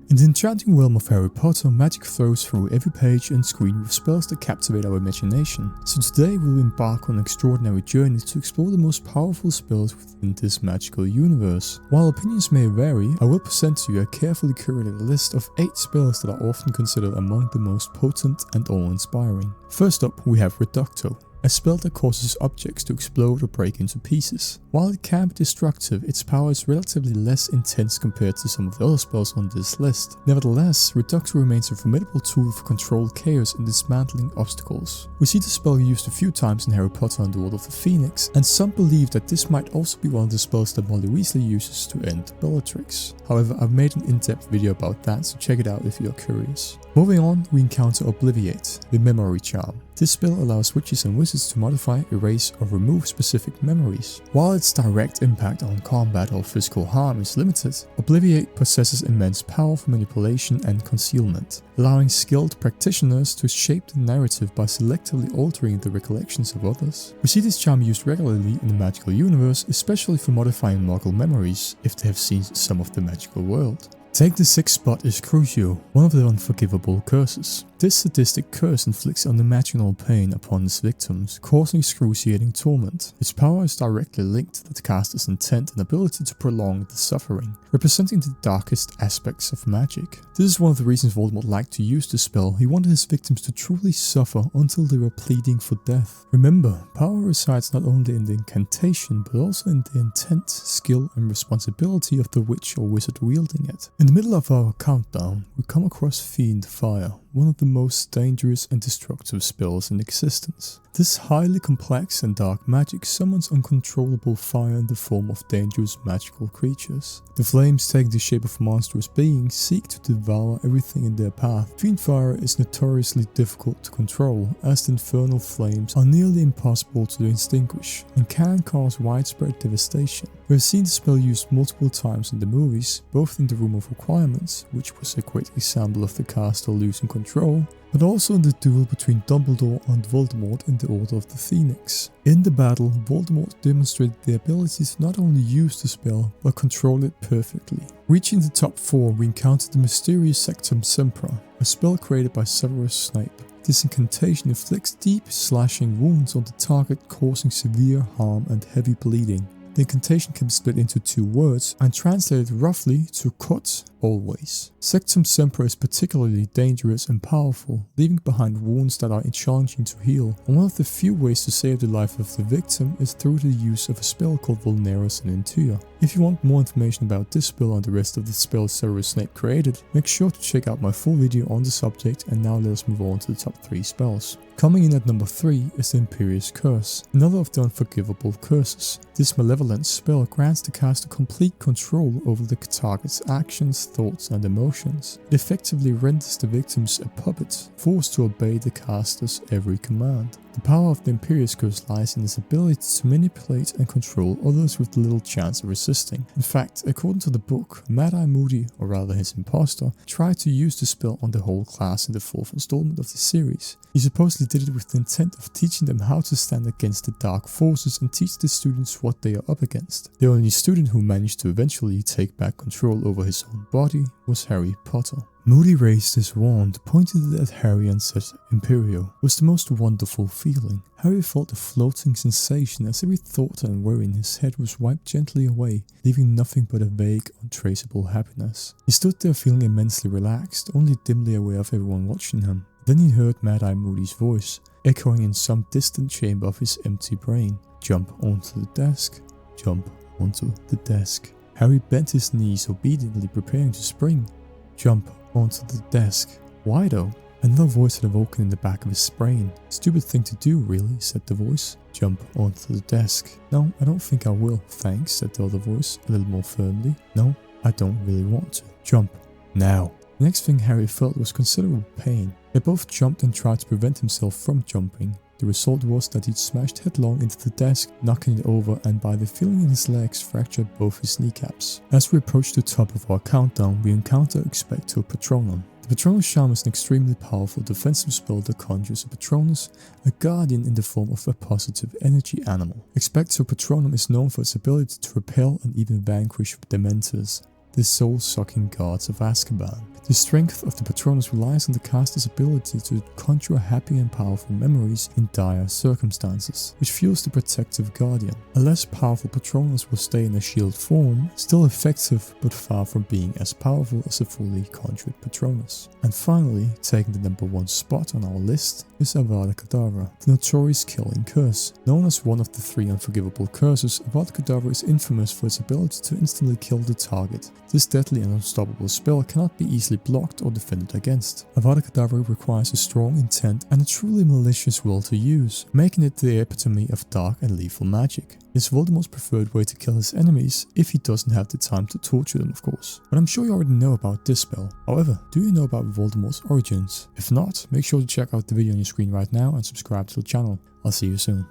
In the enchanting realm of Harry Potter, magic flows through every page and screen with spells that captivate our imagination. So today we'll embark on an extraordinary journey to explore the most powerful spells within this magical universe. While opinions may vary, I will present to you a carefully curated list of 8 spells that are often considered among the most potent and awe-inspiring. First up, we have Reducto, a spell that causes objects to explode or break into pieces. While it can be destructive, its power is relatively less intense compared to some of the other spells on this list. Nevertheless, Reducto remains a formidable tool for controlled chaos and dismantling obstacles. We see the spell used a few times in Harry Potter and the Order of the Phoenix, and some believe that this might also be one of the spells that Molly Weasley uses to end Bellatrix. However, I've made an in-depth video about that, so check it out if you are curious. Moving on, we encounter Obliviate, the Memory Charm. This spell allows witches and wizards to modify, erase, or remove specific memories. While its direct impact on combat or physical harm is limited, Obliviate possesses immense power for manipulation and concealment, allowing skilled practitioners to shape the narrative by selectively altering the recollections of others. We see this charm used regularly in the magical universe, especially for modifying Muggle memories, if they have seen some of the magical world. Take the 6th spot is Crucio, one of the unforgivable curses. This sadistic curse inflicts unimaginable pain upon its victims, causing excruciating torment. Its power is directly linked to the caster's intent and ability to prolong the suffering, representing the darkest aspects of magic. This is one of the reasons Voldemort liked to use the spell. He wanted his victims to truly suffer until they were pleading for death. Remember, power resides not only in the incantation, but also in the intent, skill, and responsibility of the witch or wizard wielding it. In the middle of our countdown, we come across Fiend Fire, one of the most dangerous and destructive spells in existence. This highly complex and dark magic summons uncontrollable fire in the form of dangerous magical creatures. The flames, taking the shape of monstrous beings, seek to devour everything in their path. Fiend Fire is notoriously difficult to control, as the infernal flames are nearly impossible to extinguish and can cause widespread devastation. We have seen the spell used multiple times in the movies, both in the Room of Requirements, which was a great example of the caster losing control, but also in the duel between Dumbledore and Voldemort in the Order of the Phoenix. In the battle, Voldemort demonstrated the ability to not only use the spell, but control it perfectly. Reaching the top 4, we encounter the mysterious Sectum Sempra, a spell created by Severus Snape. This incantation inflicts deep, slashing wounds on the target, causing severe harm and heavy bleeding. The incantation can be split into 2 words and translated roughly to cut always. Sectum Sempra is particularly dangerous and powerful, leaving behind wounds that are challenging to heal, and one of the few ways to save the life of the victim is through the use of a spell called Vulnerus in Intua. If you want more information about this spell and the rest of the spells Severus Snape created, make sure to check out my full video on the subject, and now let us move on to the top 3 spells. Coming in at number 3 is the Imperious Curse, another of the unforgivable curses. This malevolent spell grants the caster complete control over the target's actions, thoughts, and emotions. It effectively renders the victims a puppet, forced to obey the caster's every command. The power of the Imperious Curse lies in its ability to manipulate and control others with little chance of resisting. In fact, according to the book, Mad-Eye Moody, or rather his impostor, tried to use the spell on the whole class in the 4th installment of the series. He supposedly did it with the intent of teaching them how to stand against the dark forces and teach the students what they are up against. The only student who managed to eventually take back control over his own body was Harry Potter. Moody raised his wand, pointed it at Harry, and said, "Imperio." It was the most wonderful feeling. Harry felt a floating sensation as every thought and worry in his head was wiped gently away, leaving nothing but a vague, untraceable happiness. He stood there feeling immensely relaxed, only dimly aware of everyone watching him. Then he heard Mad-Eye Moody's voice, echoing in some distant chamber of his empty brain. "Jump onto the desk. Jump onto the desk." Harry bent his knees, obediently preparing to spring. "Jump onto the desk." Why though? Another voice had awoken in the back of his brain. "Stupid thing to do, really," said the voice. "Jump onto the desk." "No, I don't think I will, thanks," said the other voice, a little more firmly. "No, I don't really want to. Jump. Now." The next thing Harry felt was considerable pain. They both jumped and tried to prevent himself from jumping. The result was that he smashed headlong into the desk, knocking it over, and by the feeling in his legs fractured both his kneecaps. As we approach the top of our countdown, we encounter Expecto Patronum. The Patronus Charm is an extremely powerful defensive spell that conjures a Patronus, a guardian in the form of a positive energy animal. Expecto Patronum is known for its ability to repel and even vanquish Dementors, the soul-sucking guards of Azkaban. The strength of the Patronus relies on the caster's ability to conjure happy and powerful memories in dire circumstances, which fuels the protective Guardian. A less powerful Patronus will stay in a shield form, still effective but far from being as powerful as a fully conjured Patronus. And finally, taking the number 1 spot on our list is Avada Kedavra, the notorious killing curse. Known as one of the 3 unforgivable curses, Avada Kedavra is infamous for its ability to instantly kill the target. This deadly and unstoppable spell cannot be easily blocked or defended against. Avada Kedavra requires a strong intent and a truly malicious will to use, making it the epitome of dark and lethal magic. It's Voldemort's preferred way to kill his enemies, if he doesn't have the time to torture them, of course. But I'm sure you already know about this spell. However, do you know about Voldemort's origins? If not, make sure to check out the video on your screen right now and subscribe to the channel. I'll see you soon.